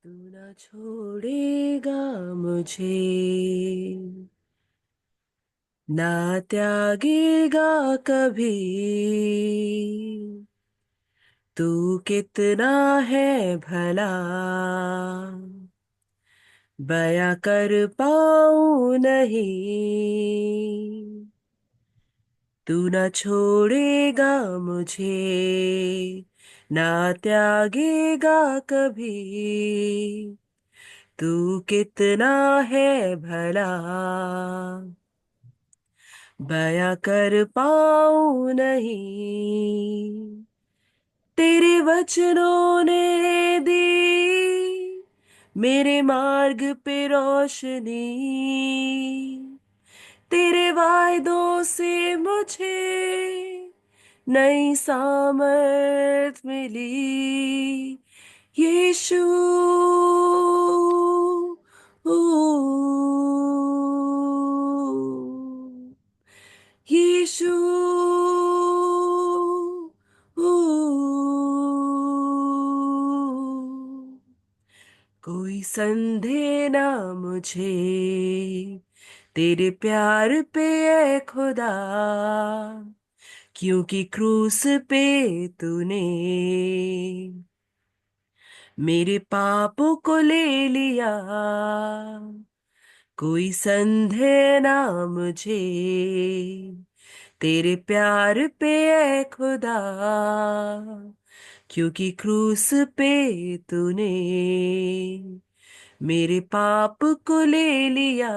तू न छोड़ेगा मुझे, ना त्यागेगा कभी। तू कितना है भला, बयां कर पाऊं नहीं। तू न छोड़ेगा मुझे, ना त्यागेगा कभी। तू कितना है भला, बयां कर पाऊं नहीं। तेरे वचनों ने दी मेरे मार्ग पे रोशनी। तेरे वायदों से मुझे नई सामर्थ मिली। यीशु, यीशु, कोई संदेह ना मुझे तेरे प्यार पे है खुदा, क्योंकि क्रूस पे तूने मेरे पापों को ले लिया। कोई संदेह ना मुझे तेरे प्यार पे है खुदा, क्योंकि क्रूस पे तूने मेरे पाप को ले लिया।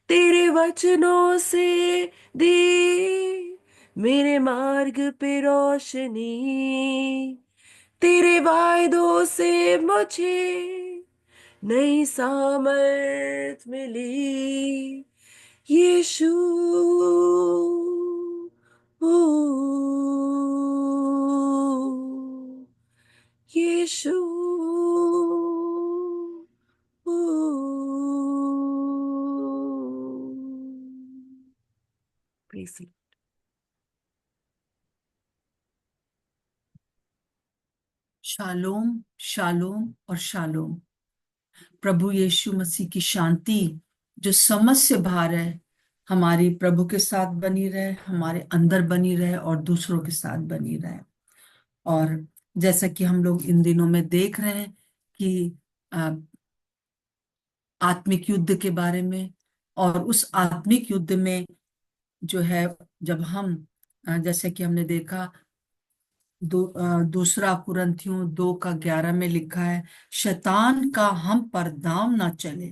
तेरे वचनों से दी मेरे मार्ग पे रोशनी। तेरे वायदों से मुझे नई सामर्थ मिली। यीशु, ओ, यीशु, ओ। Praise the Lord. Shalom, shalom और शालोम। प्रभु यीशु मसीह की शांति जो समझ से बाहर है, हमारी प्रभु के साथ बनी रहे, हमारे अंदर बनी रहे और दूसरों के साथ बनी रहे। और जैसा कि हम लोग इन दिनों में देख रहे हैं कि अ, आत्मिक युद्ध के बारे में, और उस आत्मिक युद्ध में जो है, जब हम जैसे कि हमने देखा दूसरा कुरिन्थियों 2:11 में लिखा है, शैतान का हम पर दांव ना चले,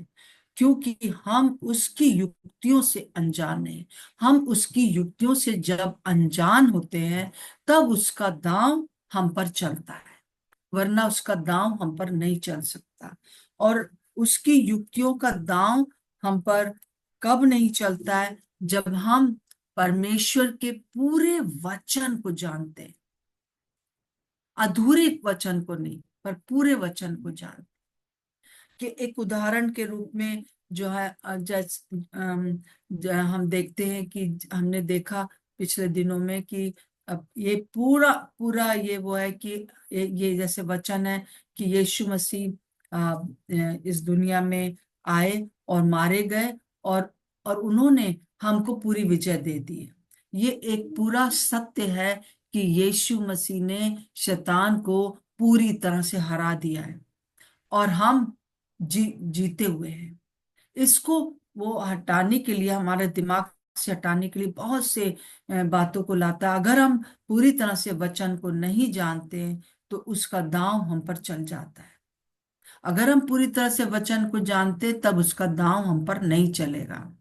क्योंकि हम उसकी युक्तियों से अनजान हैं। हम उसकी युक्तियों से जब अनजान होते हैं, तब उसका दांव हम पर चलता है, वरना उसका दांव हम पर नहीं चल सकता। और उसकी युक्तियों का दांव हम पर कब नहीं चलता है? जब हम परमेश्वर के पूरे वचन को जानते हैं, अधूरे वचन को नहीं, पर पूरे वचन को जान के। एक उदाहरण के रूप में जो है, हम देखते हैं कि हमने देखा पिछले दिनों में कि अब ये पूरा पूरा ये वो है कि ये जैसे वचन है कि यीशु मसीह इस दुनिया में आए और मारे गए, और उन्होंने हमको पूरी विजय दे दी है। ये एक पूरा सत्य है कि यीशु मसीह ने शैतान को पूरी तरह से हरा दिया है, और हम जीते हुए हैं। इसको वो हटाने के लिए, हमारे दिमाग से हटाने के लिए बहुत से बातों को लाता है। अगर हम पूरी तरह से वचन को नहीं जानते हैं, तो उसका दांव हम पर चल जाता है। अगर हम पूरी तरह से वचन को जानते, तब उसका दांव हम पर नहीं चलेगा।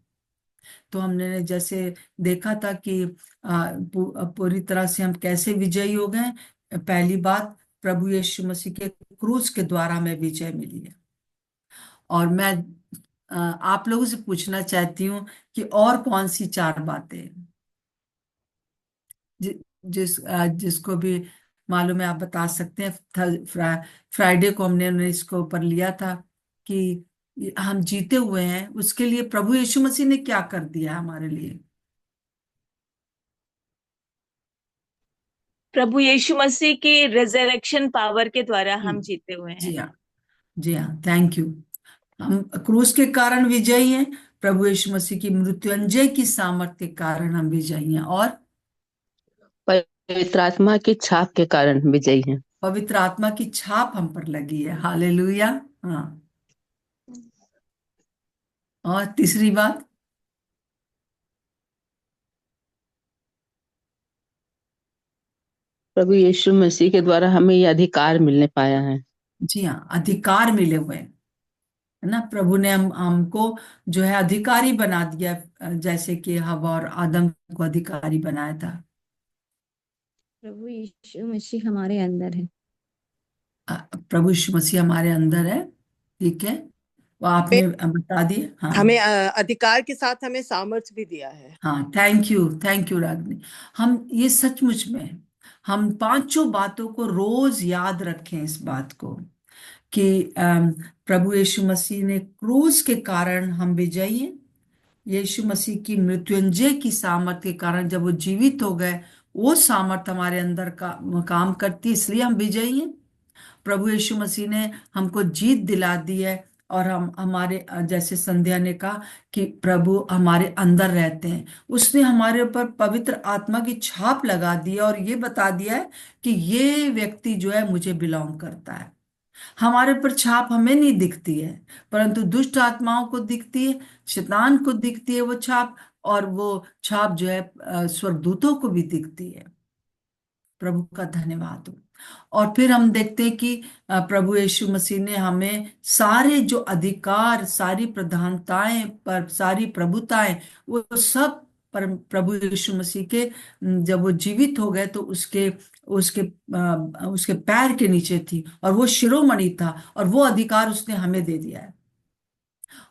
तो हमने जैसे देखा था कि पूरी तरह से हम कैसे विजयी हो गए। पहली बात, प्रभु यीशु मसीह के क्रूस के द्वारा हमें विजय मिली है। और मैं आप लोगों से पूछना चाहती हूँ कि और कौन सी चार बातें जिसको भी मालूम है, आप बता सकते हैं। फ्राइडे को हमने इसको ऊपर लिया था कि हम जीते हुए हैं, उसके लिए प्रभु यीशु मसीह ने क्या कर दिया हमारे लिए। प्रभु यीशु मसीह की रिजरेक्शन पावर के द्वारा जी। हम जीते हुए हैं। जी हाँ। जी हाँ, थैंक यू। हम क्रूस के कारण विजयी हैं, प्रभु यीशु मसीह की मृत्युंजय की सामर्थ्य के कारण हम विजयी हैं, और पवित्र आत्मा की छाप के कारण विजयी हैं। पवित्र आत्मा की छाप हम पर लगी है। हालेलुया। हाँ। और तीसरी बात, प्रभु यीशु मसीह के द्वारा हमें ये अधिकार मिलने पाया है। जी हाँ, अधिकार मिले हुए हैं, है ना। प्रभु ने हमको जो है अधिकारी बना दिया, जैसे कि हवा और आदम को अधिकारी बनाया था। प्रभु यीशु मसीह हमारे अंदर है। प्रभु यीशु मसीह हमारे अंदर है। ठीक है, वो आपने बता दिए। हाँ। हमें अधिकार के साथ हमें सामर्थ्य भी दिया है। हाँ, थैंक यू रागनी। हम ये सचमुच में हम पांचों बातों को रोज याद रखें, इस बात को कि प्रभु यीशु मसीह ने क्रूस के कारण हम विजयी हैं। यीशु मसीह की मृत्युंजय की सामर्थ्य के कारण जब वो जीवित हो गए, वो सामर्थ हमारे अंदर का काम करती है, इसलिए हम विजयी हैं। प्रभु यीशु मसीह ने हमको जीत दिला दी है, और हम हमारे जैसे संध्या ने कहा कि प्रभु हमारे अंदर रहते हैं। उसने हमारे ऊपर पवित्र आत्मा की छाप लगा दी है, और ये बता दिया है कि ये व्यक्ति जो है मुझे बिलोंग करता है। हमारे ऊपर छाप हमें नहीं दिखती है, परंतु दुष्ट आत्माओं को दिखती है, शैतान को दिखती है वो छाप, और वो छाप जो है स्वर्गदूतों को भी दिखती है। प्रभु का धन्यवाद हो। और फिर हम देखते हैं कि प्रभु यीशु मसीह ने हमें सारे जो अधिकार, सारी प्रधानताएं, पर सारी प्रभुताएं, वो सब पर प्रभु यीशु मसीह के जब वो जीवित हो गए तो उसके उसके उसके पैर के नीचे थी, और वो शिरोमणि था, और वो अधिकार उसने हमें दे दिया है।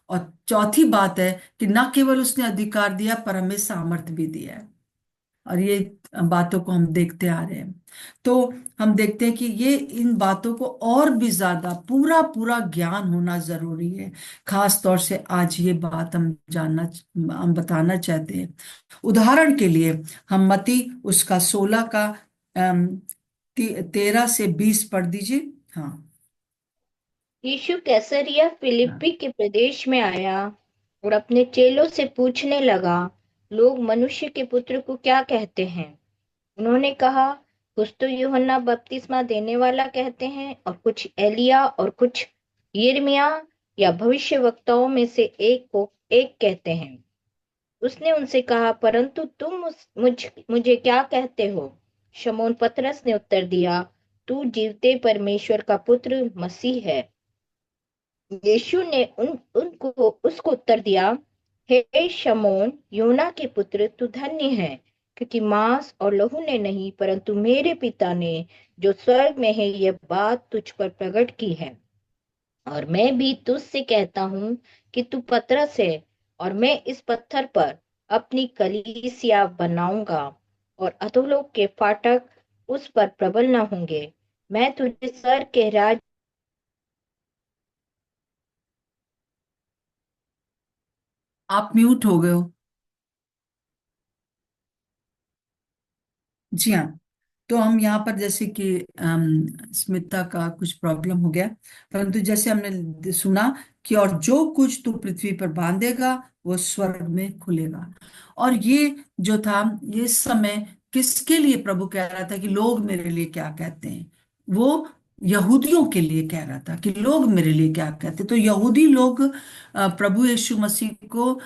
और चौथी बात है कि न केवल उसने अधिकार दिया, पर हमें सामर्थ्य भी दिया है। और ये बातों को हम देखते आ रहे हैं, तो हम देखते हैं कि ये इन बातों को और भी ज्यादा पूरा पूरा ज्ञान होना जरूरी है। खास तौर से आज ये बात हम बताना चाहते हैं। उदाहरण के लिए हम मत्ती उसका 16 का 13 से 20 पढ़ दीजिए। हाँ। यीशु कैसरिया फिलिप्पी के प्रदेश में आया और अपने चेलों से पूछने लगा, लोग मनुष्य के पुत्र को क्या कहते हैं? उन्होंने कहा, कुछ तो यूहन्ना बपतिस्मा देने वाला कहते हैं, और कुछ एलिया, और कुछ यिर्मयाह या भविष्यवक्ताओं में से एक कहते हैं। उसने उनसे कहा, परंतु तुम मुझे क्या कहते हो? शमौन पतरस ने उत्तर दिया, तू जीवते परमेश्वर का पुत्र मसीह है। यीशु ने उनको उसको उत्तर दिया, हे शमौन, योना के पुत्र, तू धन्य है, क्योंकि मांस और लहू ने नहीं, परंतु मेरे पिता ने जो स्वर्ग में है यह बात तुझ पर प्रकट की है। और मैं भी तुझसे कहता हूं कि तू पतरस है, और मैं इस पत्थर पर अपनी कलीसिया बनाऊंगा, और अधोलोक के फाटक उस पर प्रबल न होंगे। मैं तुझे स्वर्ग के राज आप म्यूट हो गए हो। जी हाँ। तो हम यहाँ पर जैसे कि स्मिता का कुछ प्रॉब्लम हो गया, परंतु जैसे हमने सुना कि और जो कुछ तू पृथ्वी पर बांधेगा वो स्वर्ग में खुलेगा। और ये जो था, ये समय किसके लिए प्रभु कह रहा था कि लोग मेरे लिए क्या कहते हैं? वो यहूदियों के लिए कह रहा था कि लोग मेरे लिए क्या कहते। तो यहूदी लोग प्रभु यीशु मसीह को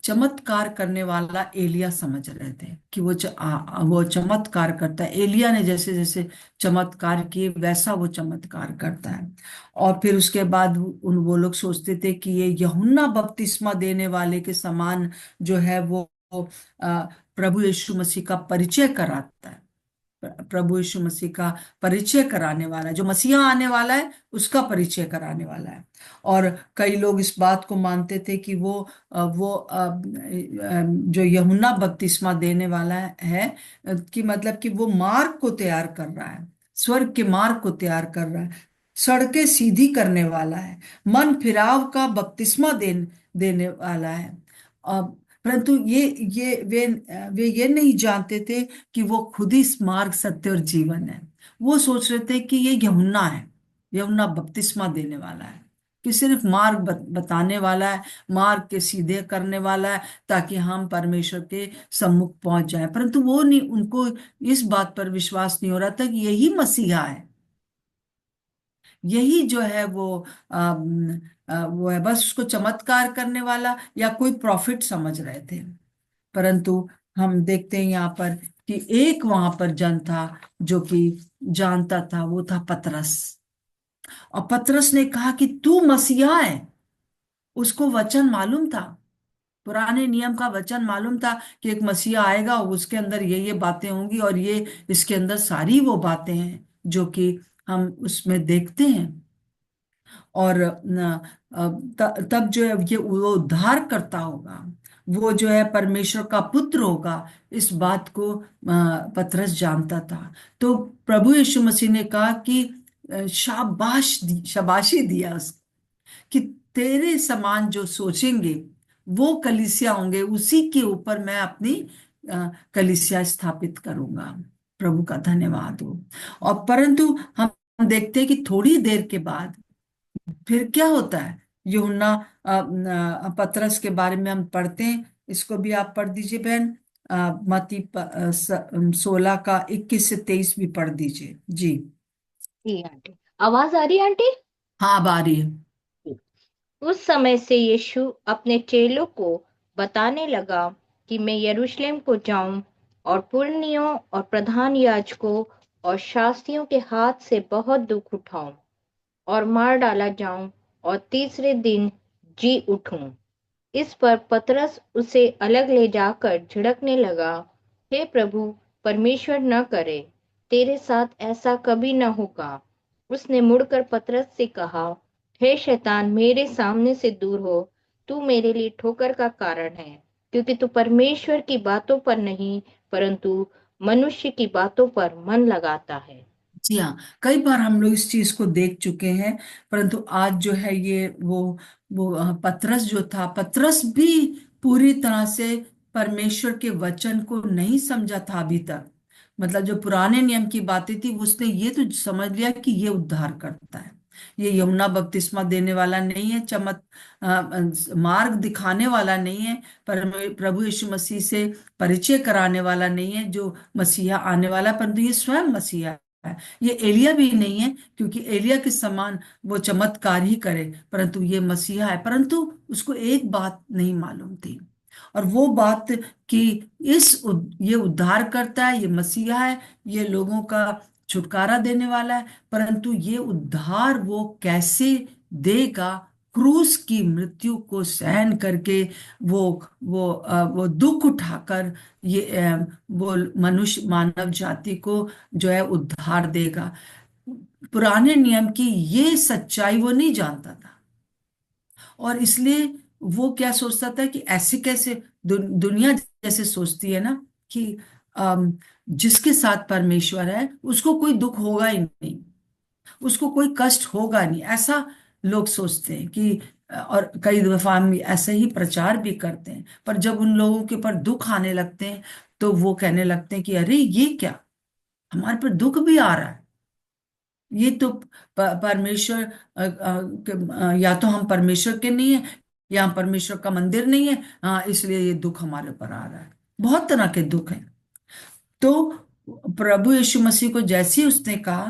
चमत्कार करने वाला एलिया समझ रहे थे कि वो चमत्कार करता है। एलिया ने जैसे जैसे चमत्कार किए वैसा वो चमत्कार करता है। और फिर उसके बाद वो लोग सोचते थे कि ये यूहन्ना बपतिस्मा देने वाले के समान जो है वो प्रभु यीशु मसीह का परिचय कराता है। प्रभु यीशु मसीह का परिचय कराने वाला है, जो मसीहा आने वाला है उसका परिचय कराने वाला है। और कई लोग इस बात को मानते थे कि जो यूहन्ना बपतिस्मा देने वाला है कि मतलब कि वो मार्ग को तैयार कर रहा है, स्वर्ग के मार्ग को तैयार कर रहा है, सड़कें सीधी करने वाला है, मन फिराव का बपतिस्मा देने वाला है। परंतु वे ये नहीं जानते थे कि वो खुद ही मार्ग, सत्य और जीवन है। वो सोच रहे थे कि ये यूहन्ना है, यूहन्ना बपतिस्मा देने वाला है, कि सिर्फ मार्ग बताने वाला है, मार्ग के सीधे करने वाला है, ताकि हम परमेश्वर के सम्मुख पहुंच जाएं। परंतु वो नहीं, उनको इस बात पर विश्वास नहीं हो रहा था कि यही मसीहा है, यही जो है वो है, बस उसको चमत्कार करने वाला या कोई प्रॉफिट समझ रहे थे। परंतु हम देखते हैं यहाँ पर कि एक वहां पर जन था जो कि जानता था, वो था पतरस। और पतरस ने कहा कि तू मसीहा है। उसको वचन मालूम था, पुराने नियम का वचन मालूम था कि एक मसीहा आएगा और उसके अंदर ये बातें होंगी, और ये इसके अंदर सारी वो बातें हैं जो कि हम उसमें देखते हैं। और तब जो है ये वो उद्धार करता होगा, वो जो है परमेश्वर का पुत्र होगा, इस बात को पतरस जानता था। तो प्रभु यीशु मसीह ने कहा कि शाबाशी दिया उसको, कि तेरे समान जो सोचेंगे वो कलीसिया होंगे, उसी के ऊपर मैं अपनी कलीसिया स्थापित करूंगा। प्रभु का धन्यवाद हो। और परंतु हम देखते हैं कि थोड़ी देर के बाद फिर क्या होता है। यूहन्ना पतरस के बारे में हम पढ़ते हैं, इसको भी आप पढ़ दीजिए बहन। मत्ती 16 का 21 से 23 भी पढ़ दीजिए जी। जी आंटी, आवाज आ रही है आंटी? हाँ, अब आ रही है। उस समय से यीशु अपने चेलों को बताने लगा कि मैं यरूशलेम को जाऊं और पुरनियों और प्रधान याजकों और शास्त्रियों के हाथ से बहुत दुख उठाऊं और मार डाला जाऊं और तीसरे दिन जी उठूं। इस पर पतरस उसे अलग ले जाकर झिड़कने लगा, हे प्रभु, परमेश्वर न करे, तेरे साथ ऐसा कभी न होगा। उसने मुड़कर पतरस से कहा, हे शैतान, मेरे सामने से दूर हो, तू मेरे लिए ठोकर का कारण है, क्योंकि तू परमेश्वर की बातों पर नहीं परंतु मनुष्य की बातों पर मन लगाता है। जी हाँ, कई बार हम लोग इस चीज को देख चुके हैं। परंतु आज जो है ये वो पतरस जो था, पतरस भी पूरी तरह से परमेश्वर के वचन को नहीं समझा था अभी तक। मतलब जो पुराने नियम की बातें थी, उसने ये तो समझ लिया कि ये उद्धार करता है, ये यमुना बपतिस्मा देने वाला नहीं है, मार्ग दिखाने वाला नहीं है, प्रभु यीशु मसीह से परिचय कराने वाला नहीं है जो मसीहा आने वाला है, परंतु ये स्वयं मसीहा है। ये एलिया भी नहीं है, क्योंकि एलिया के समान वो चमत्कार ही करे, परंतु ये मसीहा है। परंतु उसको एक बात नहीं मालूम थी, और वो बात कि ये उद्धार करता है, ये मसीहा है, ये लोगों का छुटकारा देने वाला है। परंतु ये उद्धार वो कैसे देगा? क्रूस की मृत्यु को सहन करके, वो वो दुख उठाकर ये वो मनुष्य मानव जाति को जो है उद्धार देगा। पुराने नियम की ये सच्चाई वो नहीं जानता था, और इसलिए वो क्या सोचता था कि ऐसे कैसे दुनिया जैसे सोचती है ना कि जिसके साथ परमेश्वर है उसको कोई दुख होगा ही नहीं, उसको कोई कष्ट होगा नहीं, ऐसा लोग सोचते हैं कि और कई दफा हम ऐसे ही प्रचार भी करते हैं। पर जब उन लोगों के ऊपर दुख आने लगते हैं तो वो कहने लगते हैं कि अरे ये क्या, हमारे पर दुख भी आ रहा है, ये तो परमेश्वर या तो हम परमेश्वर के नहीं है, या हम परमेश्वर का मंदिर नहीं है, हाँ इसलिए ये दुख हमारे ऊपर आ रहा है। बहुत तरह के दुख हैं। तो प्रभु यीशु मसीह को जैसे ही उसने कहा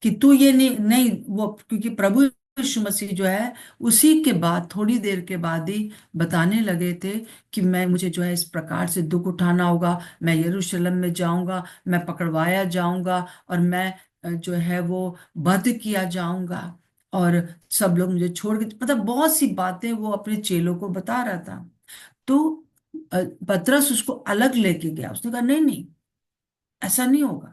कि तू ये नहीं नहीं वो, क्योंकि प्रभु यीशु मसीह जो है उसी के बाद थोड़ी देर के बाद ही बताने लगे थे कि मुझे जो है इस प्रकार से दुख उठाना होगा, मैं यरूशलेम में जाऊंगा, मैं पकड़वाया जाऊंगा, और मैं जो है वो वध किया जाऊंगा, और सब लोग मुझे छोड़ के, मतलब बहुत सी बातें वो अपने चेलों को बता रहा था। तो पतरस उसको अलग लेके गया, उसने कहा नहीं नहीं, ऐसा नहीं होगा।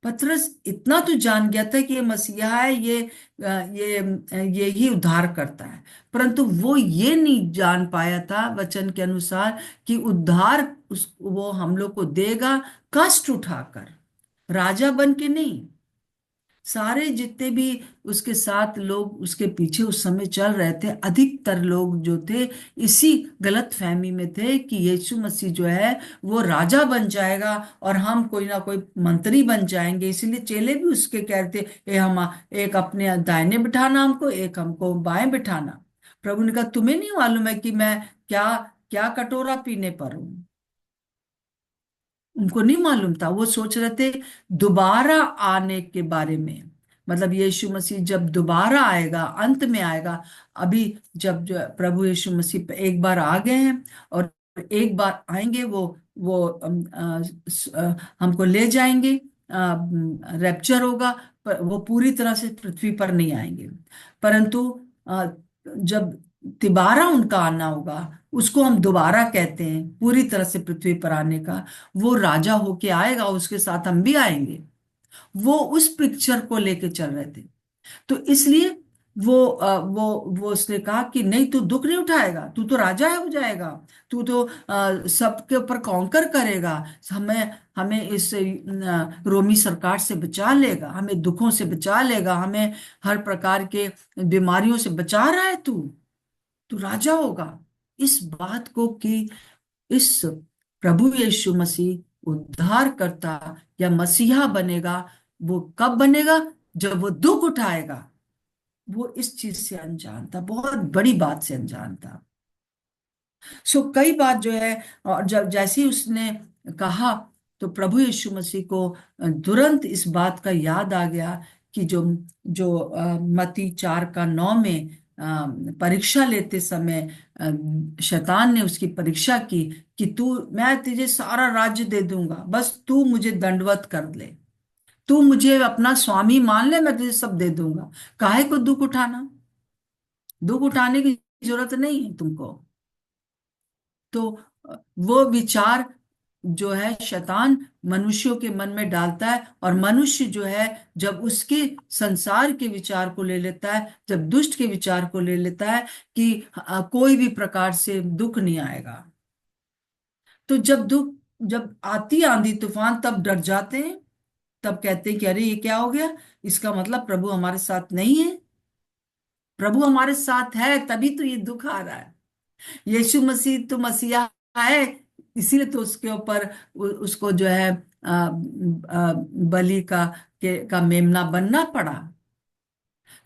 पतरस इतना तो जान गया था कि ये मसीहा है, ये ही उद्धार करता है, परंतु वो ये नहीं जान पाया था वचन के अनुसार कि उद्धार वो हम लोग को देगा कष्ट उठाकर, राजा बन के नहीं। सारे जितने भी उसके साथ लोग उसके पीछे उस समय चल रहे थे, अधिकतर लोग जो थे इसी गलत फहमी में थे कि यीशु मसीह जो है वो राजा बन जाएगा और हम कोई ना कोई मंत्री बन जाएंगे। इसीलिए चेले भी उसके कह रहे थे, हम एक अपने दाहिने बिठाना हमको, एक हमको बाएं बिठाना। प्रभु ने कहा, तुम्हें नहीं मालूम है कि मैं क्या क्या कटोरा पीने पर हूं? उनको नहीं मालूम था। वो सोच रहे थे दोबारा आने के बारे में, मतलब यीशु मसीह जब दोबारा आएगा, अंत में आएगा। अभी जब जो प्रभु यीशु मसीह एक बार आ गए हैं और एक बार आएंगे, वो हमको ले जाएंगे, रैप्चर होगा, पर वो पूरी तरह से पृथ्वी पर नहीं आएंगे। परंतु जब तिबारा उनका आना होगा, उसको हम दोबारा कहते हैं, पूरी तरह से पृथ्वी पर आने का। वो राजा होके आएगा, उसके साथ हम भी आएंगे। वो उस पिक्चर को लेके चल रहे थे। तो इसलिए वो उसने कहा कि नहीं, तू दुख नहीं उठाएगा, तू तो राजा हो जाएगा, तू तो सबके ऊपर कॉन्कर करेगा, हमें हमें इस रोमी सरकार से बचा लेगा, हमें दुखों से बचा लेगा, हमें हर प्रकार के बीमारियों से बचा रहा है तू तू राजा होगा। इस बात को कि इस प्रभु यीशु मसीह उद्धार करता या मसीहा बनेगा, वो कब बनेगा? जब वो दुख उठाएगा। वो इस चीज से अनजान था, बहुत बड़ी बात से अनजान था। कई बात जो है, और जब जैसे ही उसने कहा तो प्रभु यीशु मसीह को तुरंत इस बात का याद आ गया कि जो जो मत्ती 4:9 में परीक्षा लेते समय शैतान ने उसकी परीक्षा की कि मैं तुझे सारा राज्य दे दूंगा, बस तू मुझे दंडवत कर ले, तू मुझे अपना स्वामी मान ले, मैं तुझे सब दे दूंगा। काहे को दुख उठाना? दुख उठाने की जरूरत नहीं है तुमको। तो वो विचार जो है शैतान मनुष्यों के मन में डालता है, और मनुष्य जो है जब उसके संसार के विचार को ले लेता है, जब दुष्ट के विचार को ले लेता है कि कोई भी प्रकार से दुख नहीं आएगा, तो जब आती आंधी तूफान तब डर जाते हैं, तब कहते हैं कि अरे ये क्या हो गया, इसका मतलब प्रभु हमारे साथ नहीं है। प्रभु हमारे साथ है तभी तो ये दुख आ रहा है। यीशु मसीह तो मसीहा है, इसीलिए तो उसके ऊपर उसको जो है बलि का मेमना बनना पड़ा।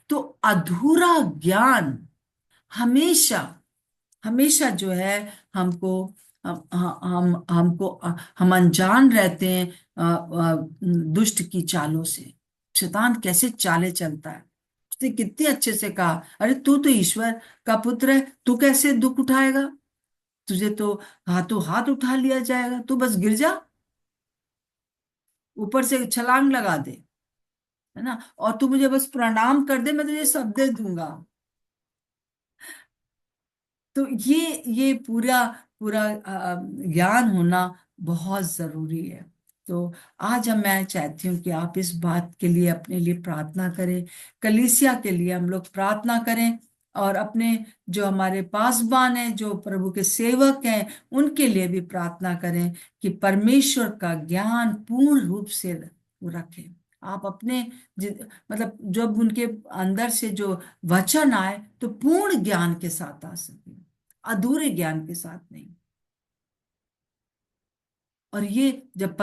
तो अधूरा ज्ञान हमेशा हमेशा जो है हमको हम अनजान रहते हैं दुष्ट की चालों से। शैतान कैसे चाले चलता है। उसने कितने अच्छे से कहा, अरे तू तो ईश्वर का पुत्र है, तू कैसे दुख उठाएगा? तुझे तो हाथों हाथ उठा लिया जाएगा, तू बस गिर जा, ऊपर से छलांग लगा दे, है ना, और तू मुझे बस प्रणाम कर दे, मैं तुझे सब दे दूंगा। तो ये पूरा पूरा ज्ञान होना बहुत जरूरी है। तो आज मैं चाहती हूँ कि आप इस बात के लिए अपने लिए प्रार्थना करें, कलीसिया के लिए हम लोग प्रार्थना करें, और अपने जो हमारे पासबान हैं, जो प्रभु के सेवक हैं, उनके लिए भी प्रार्थना करें कि परमेश्वर का ज्ञान पूर्ण रूप से वो रखें। आप अपने मतलब जब उनके अंदर से जो वचन आए तो पूर्ण ज्ञान के साथ आ सके, अधूरे ज्ञान के साथ नहीं। और ये जब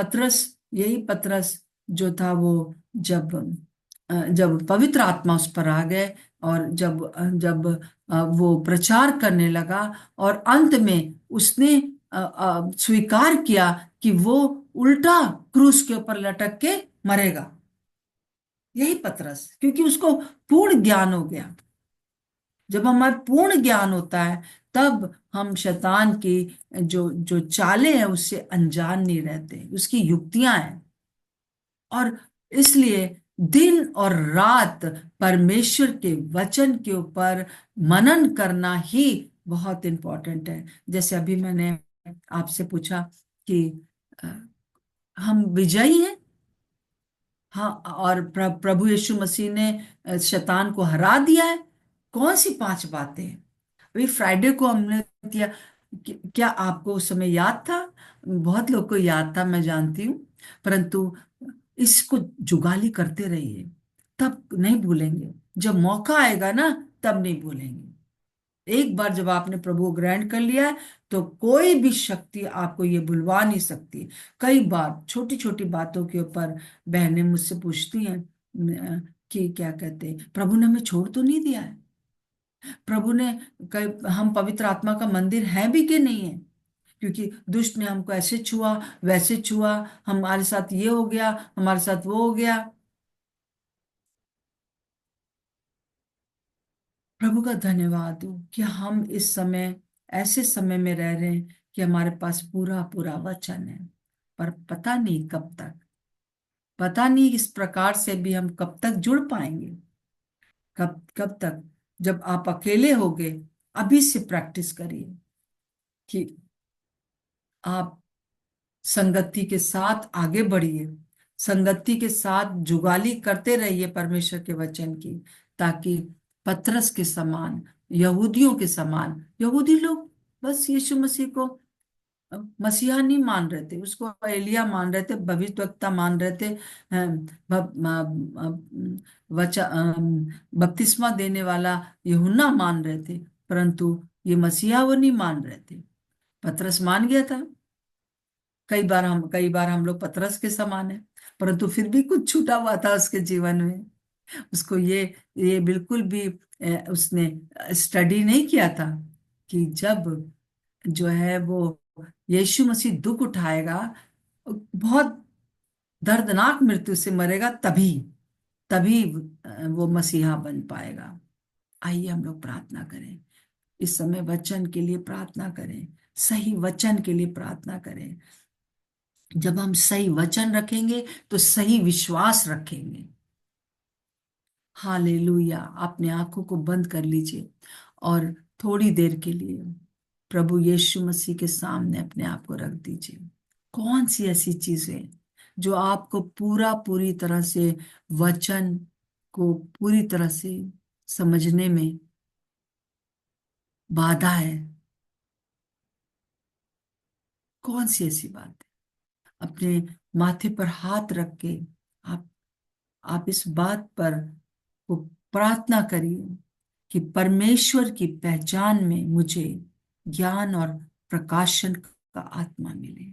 यही पतरस जो था, वो जब पवित्र आत्मा उस पर आ गए, और जब वो प्रचार करने लगा, और अंत में उसने स्वीकार किया कि वो उल्टा क्रूस के ऊपर लटक के मरेगा। यही पतरस, क्योंकि उसको पूर्ण ज्ञान हो गया। जब हमारा पूर्ण ज्ञान होता है तब हम शैतान की जो जो चालें हैं उससे अनजान नहीं रहते, उसकी युक्तियां हैं। और इसलिए दिन और रात परमेश्वर के वचन के ऊपर मनन करना ही बहुत इंपॉर्टेंट है। जैसे अभी मैंने आपसे पूछा कि अ, हम विजयी हैं। हाँ, और प्रभु यीशु मसीह ने शैतान को हरा दिया है। कौन सी 5 बातें? अभी फ्राइडे को हमने किया। क्या आपको उस समय याद था? बहुत लोग को याद था, मैं जानती हूँ, परंतु इसको जुगाली करते रहिए। तब नहीं भूलेंगे, जब मौका आएगा ना तब नहीं भूलेंगे। एक बार जब आपने प्रभु को ग्रहण कर लिया है तो कोई भी शक्ति आपको ये भुलवा नहीं सकती। कई बार छोटी छोटी बातों के ऊपर बहनें मुझसे पूछती हैं कि क्या कहते हैं, प्रभु ने हमें छोड़ तो नहीं दिया है, प्रभु ने हम पवित्र आत्मा का मंदिर है भी कि नहीं है, क्योंकि दुष्ट ने हमको ऐसे छुआ वैसे छुआ, हमारे साथ ये हो गया हमारे साथ वो हो गया। प्रभु का धन्यवाद हो कि हम इस समय ऐसे समय में रह रहे हैं कि हमारे पास पूरा पूरा वचन है। पर पता नहीं कब तक, पता नहीं इस प्रकार से भी हम कब तक जुड़ पाएंगे, कब कब तक। जब आप अकेले होगे, अभी से प्रैक्टिस करिए कि आप संगति के साथ आगे बढ़िए, संगति के साथ जुगाली करते रहिए परमेश्वर के वचन की, ताकि पतरस के समान, यहूदियों के समान, यहूदी लोग बस यीशु मसीह को मसीहा नहीं मान रहे थे, उसको एलिया मान रहे थे, भविष्यवक्ता मान रहे थे, बपतिस्मा देने वाला यूहन्ना मान रहे थे, परंतु ये मसीहा वो नहीं मान रहे थे। पतरस मान गया था। कई बार हम लोग पतरस के समान है, परंतु फिर भी कुछ छूटा हुआ था उसके जीवन में। उसको ये बिल्कुल भी उसने स्टडी नहीं किया था कि जब जो है वो यीशु मसीह दुख उठाएगा, बहुत दर्दनाक मृत्यु से मरेगा, तभी तभी वो मसीहा बन पाएगा। आइए हम लोग प्रार्थना करें, इस समय वचन के लिए प्रार्थना करें, सही वचन के लिए प्रार्थना करें। जब हम सही वचन रखेंगे तो सही विश्वास रखेंगे। हालेलुया। अपने आंखों को बंद कर लीजिए और थोड़ी देर के लिए प्रभु यीशु मसीह के सामने अपने आप को रख दीजिए। कौन सी ऐसी चीजें जो आपको पूरी तरह से वचन को पूरी तरह से समझने में बाधा है? कौन सी ऐसी बात है? अपने माथे पर हाथ रख के आप इस बात पर को प्रार्थना करिए कि परमेश्वर की पहचान में मुझे ज्ञान और प्रकाशन का आत्मा मिले।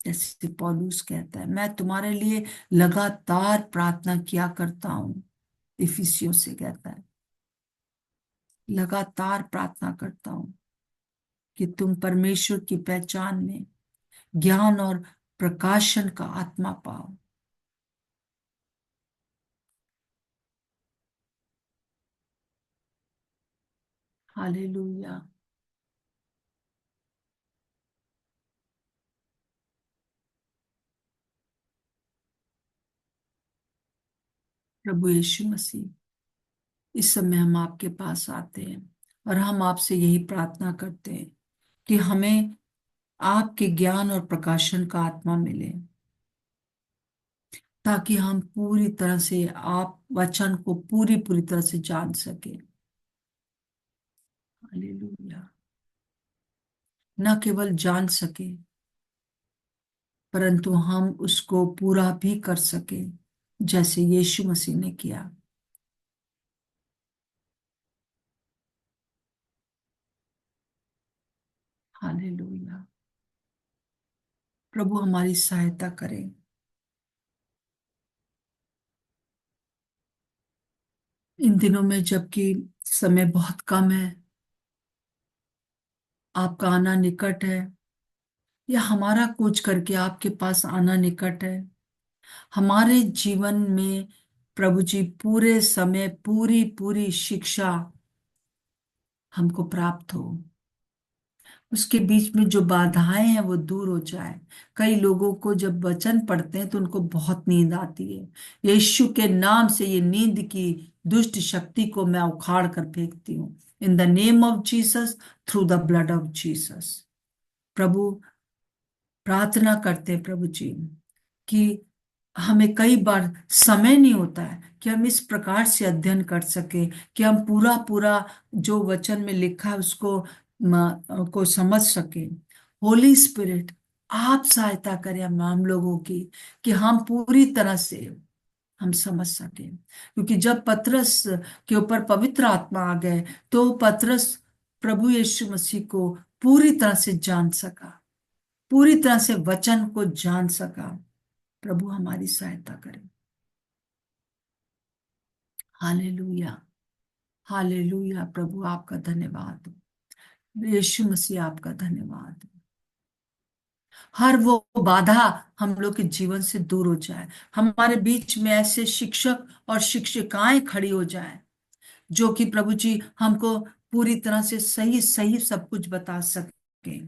जैसे पौलुस कहता है, मैं तुम्हारे लिए लगातार प्रार्थना किया करता हूं। इफिसियों से कहता है, लगातार प्रार्थना करता हूं कि तुम परमेश्वर की पहचान में ज्ञान और प्रकाशन का आत्मा पाओ। हालेलुया। प्रभु यीशु मसीह, इस समय हम आपके पास आते हैं और हम आपसे यही प्रार्थना करते हैं कि हमें आपके ज्ञान और प्रकाशन का आत्मा मिले, ताकि हम पूरी तरह से आप वचन को पूरी पूरी तरह से जान सके। हालेलुया। न केवल जान सके, परंतु हम उसको पूरा भी कर सके, जैसे यीशु मसीह ने किया। हालेलुया। प्रभु हमारी सहायता करें। इन दिनों में जबकि समय बहुत कम है, आपका आना निकट है, या हमारा कुछ करके आपके पास आना निकट है, हमारे जीवन में प्रभु जी पूरे समय पूरी पूरी शिक्षा हमको प्राप्त हो, उसके बीच में जो बाधाएं हैं वो दूर हो जाए। कई लोगों को जब वचन पढ़ते हैं तो उनको बहुत नींद आती है। यीशु के नाम से ये नींद की दुष्ट शक्ति को मैं उखाड़ कर फेंकती हूँ, in the name of Jesus, through the blood of Jesus. प्रभु, प्रार्थना करते हैं प्रभु जी कि हमें कई बार समय नहीं होता है कि हम इस प्रकार से अध्ययन कर सके कि हम पूरा पूरा जो वचन में लिखा है उसको को समझ सके। होली स्पिरिट, आप सहायता करें हम लोगों की कि हम पूरी तरह से हम समझ सके, क्योंकि जब पतरस के ऊपर पवित्र आत्मा आ गए तो पतरस प्रभु यीशु मसीह को पूरी तरह से जान सका, पूरी तरह से वचन को जान सका। प्रभु हमारी सहायता करे। Hallelujah, hallelujah. प्रभु आपका धन्यवाद, यीशु मसीह आपका धन्यवाद। हर वो बाधा हम लोग के जीवन से दूर हो जाए, हमारे बीच में ऐसे शिक्षक और शिक्षिकाएं खड़ी हो जाए जो कि प्रभु जी हमको पूरी तरह से सही सही सब कुछ बता सके।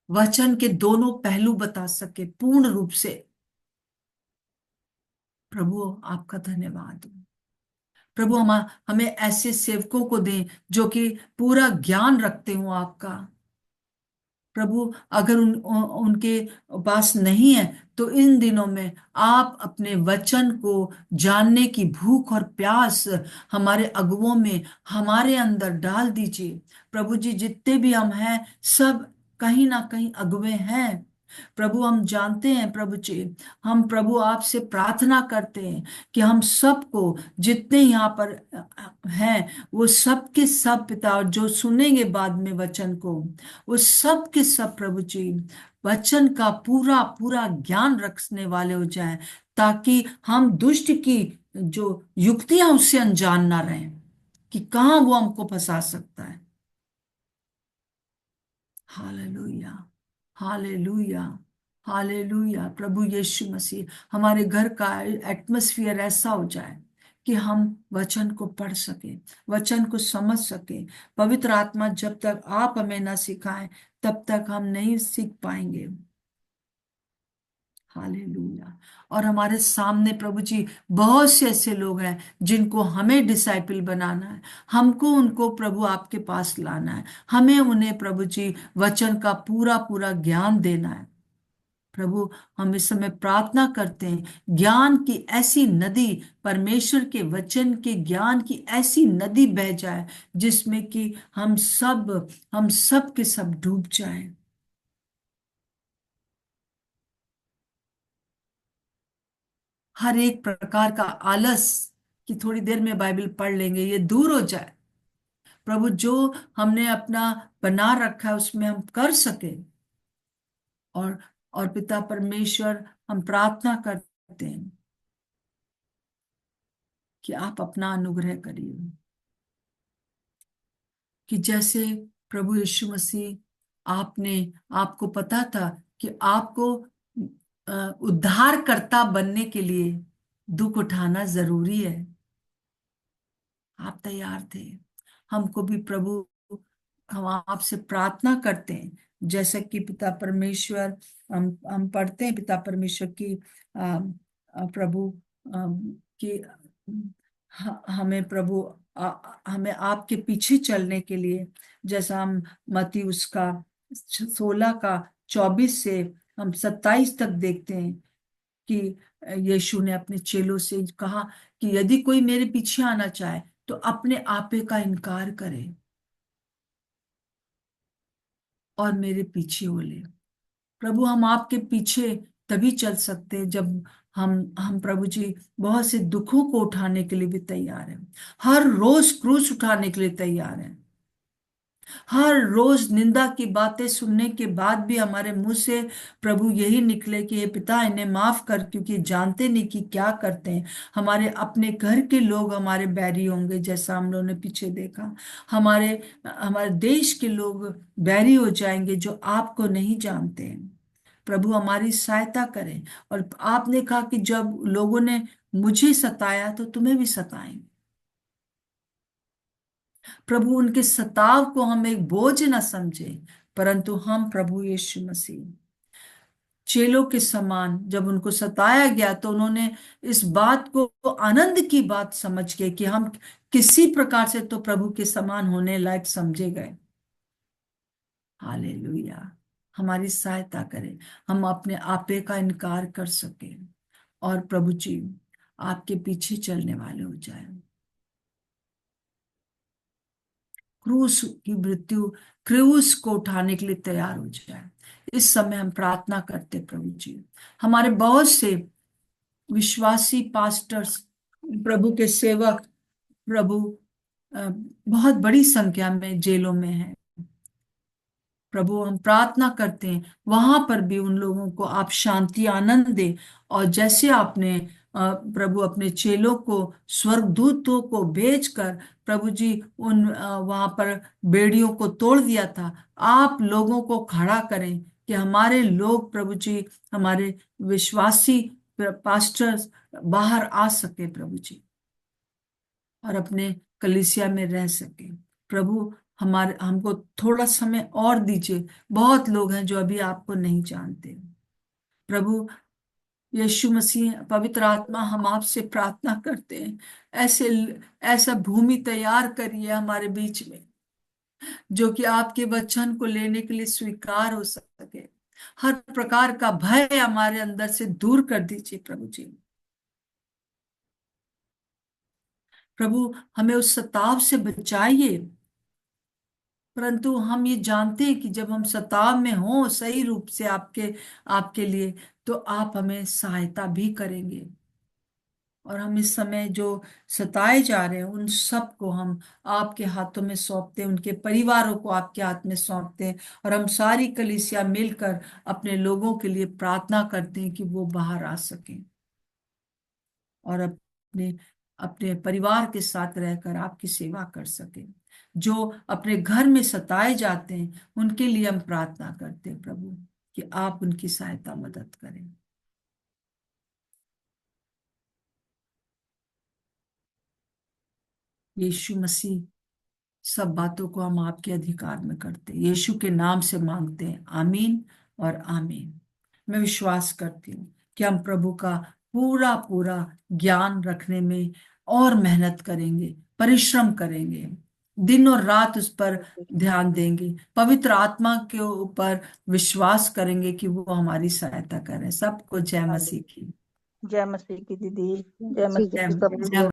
वचन के दोनों पहलू बता सके पूर्ण रूप से। प्रभु आपका धन्यवाद। प्रभु हमें ऐसे सेवकों को दें जो कि पूरा ज्ञान रखते हो आपका। प्रभु अगर उनके पास नहीं है तो इन दिनों में आप अपने वचन को जानने की भूख और प्यास हमारे अगुवों में, हमारे अंदर डाल दीजिए। प्रभु जी जितने भी हम हैं सब कहीं ना कहीं अगुवे हैं। प्रभु हम जानते हैं प्रभु जी, हम प्रभु आपसे प्रार्थना करते हैं कि हम सबको, जितने यहाँ पर हैं वो सब के सब पिता, और जो सुनेंगे बाद में वचन को, वो सब के सब प्रभु जी वचन का पूरा पूरा ज्ञान रखने वाले हो जाएं, ताकि हम दुष्ट की जो युक्तियां उससे अनजान ना रहें कि कहाँ वो हमको फंसा सकता है। Hallelujah, hallelujah, hallelujah. प्रभु यीशु मसीह हमारे घर का एटमॉस्फेयर ऐसा हो जाए कि हम वचन को पढ़ सके, वचन को समझ सके। पवित्र आत्मा जब तक आप हमें ना सिखाएं तब तक हम नहीं सीख पाएंगे। हालेलुया। और हमारे सामने प्रभु जी बहुत से ऐसे लोग हैं जिनको हमें डिसाइपल बनाना है, हमको उनको प्रभु आपके पास लाना है, हमें उन्हें प्रभु जी वचन का पूरा पूरा ज्ञान देना है। प्रभु हम इस समय प्रार्थना करते हैं ज्ञान की ऐसी नदी, परमेश्वर के वचन के ज्ञान की ऐसी नदी बह जाए जिसमें कि हम सब के सब डूब जाएं। हर एक प्रकार का आलस कि थोड़ी देर में बाइबल पढ़ लेंगे, ये दूर हो जाए। प्रभु जो हमने अपना बना रखा है उसमें हम कर सके। और पिता परमेश्वर हम प्रार्थना करते हैं कि आप अपना अनुग्रह करिए, कि जैसे प्रभु यीशु मसीह आपको पता था कि आपको उद्धारकर्ता बनने के लिए दुख उठाना जरूरी है, आप तैयार थे। हमको भी प्रभु, हम आपसे प्रार्थना करते हैं जैसे कि पिता परमेश्वर, हम पढ़ते हैं पिता परमेश्वर की प्रभु कि हमें प्रभु हमें आपके पीछे चलने के लिए, जैसा हम मत्ती उसका 16 का 24 से हम 27 तक देखते हैं कि यीशु ने अपने चेलों से कहा कि यदि कोई मेरे पीछे आना चाहे तो अपने आपे का इनकार करे और मेरे पीछे हो ले। प्रभु हम आपके पीछे तभी चल सकते हैं जब हम प्रभु जी बहुत से दुखों को उठाने के लिए भी तैयार हैं, हर रोज क्रूस उठाने के लिए तैयार हैं, हर रोज निंदा की बातें सुनने के बाद भी हमारे मुंह से प्रभु यही निकले कि हे पिता इन्हें माफ कर, क्योंकि जानते नहीं कि क्या करते हैं। हमारे अपने घर के लोग हमारे बैरी होंगे, जैसा हम लोगों ने पीछे देखा। हमारे हमारे देश के लोग बैरी हो जाएंगे जो आपको नहीं जानते हैं। प्रभु हमारी सहायता करें। और आपने कहा कि जब लोगों ने मुझे सताया तो तुम्हें भी सताएंगे। प्रभु उनके सताव को हम एक बोझ न समझे, परंतु हम प्रभु यीशु मसीह चेलों के समान जब उनको सताया गया तो उन्होंने इस बात को आनंद की बात समझ के कि हम किसी प्रकार से तो प्रभु के समान होने लायक समझे गए। हालेलुया। हमारी सहायता करें, हम अपने आपे का इनकार कर सके और प्रभु जी आपके पीछे चलने वाले हो जाए। क्रूस की मृत्यु, क्रूस को उठाने के लिए तैयार हो जाए। इस समय हम प्रार्थना करते प्रभु जी, हमारे बहुत से विश्वासी पास्टर्स, प्रभु के सेवक, प्रभु बहुत बड़ी संख्या में जेलों में हैं प्रभु। हम प्रार्थना करते हैं वहां पर भी उन लोगों को आप शांति आनंद दे, और जैसे आपने प्रभु अपने चेलों को, स्वर्गदूतों को भेजकर प्रभु जी उन वहां पर बेड़ियों को तोड़ दिया था, आप लोगों को खड़ा करें कि हमारे लोग प्रभु जी, हमारे विश्वासी पास्टर्स बाहर आ सके प्रभु जी, और अपने कलीसिया में रह सके प्रभु। हमको थोड़ा समय और दीजिए, बहुत लोग हैं जो अभी आपको नहीं जानते प्रभु। यीशु मसीह, पवित्र आत्मा, हम आपसे प्रार्थना करते हैं, ऐसा भूमि तैयार करिए हमारे बीच में, जो कि आपके वचन को लेने के लिए स्वीकार हो सके। हर प्रकार का भय हमारे अंदर से दूर कर दीजिए प्रभु जी। प्रभु हमें उस सताव से बचाइए, परंतु हम ये जानते हैं कि जब हम सताव में हों सही रूप से आपके लिए, तो आप हमें सहायता भी करेंगे। और हम इस समय जो सताए जा रहे हैं उन सब को हम आपके हाथों में सौंपते हैं, उनके परिवारों को आपके हाथ में सौंपते हैं, और हम सारी कलीसिया मिलकर अपने लोगों के लिए प्रार्थना करते हैं कि वो बाहर आ सकें और अपने अपने परिवार के साथ रहकर आपकी सेवा कर सकें। जो अपने घर में सताए जाते हैं उनके लिए हम प्रार्थना करते हैं प्रभु कि आप उनकी सहायता मदद करें। यीशु मसीह, सब बातों को हम आपके अधिकार में करते हैं, यीशु के नाम से मांगते हैं, आमीन और आमीन। मैं विश्वास करती हूँ कि हम प्रभु का पूरा पूरा ज्ञान रखने में और मेहनत करेंगे, परिश्रम करेंगे, दिन और रात उस पर ध्यान देंगे, पवित्र आत्मा के ऊपर विश्वास करेंगे कि वो हमारी सहायता करें। सबको जय मसीह की। जय मसीह की दीदी, जय मसीह की सबको। जय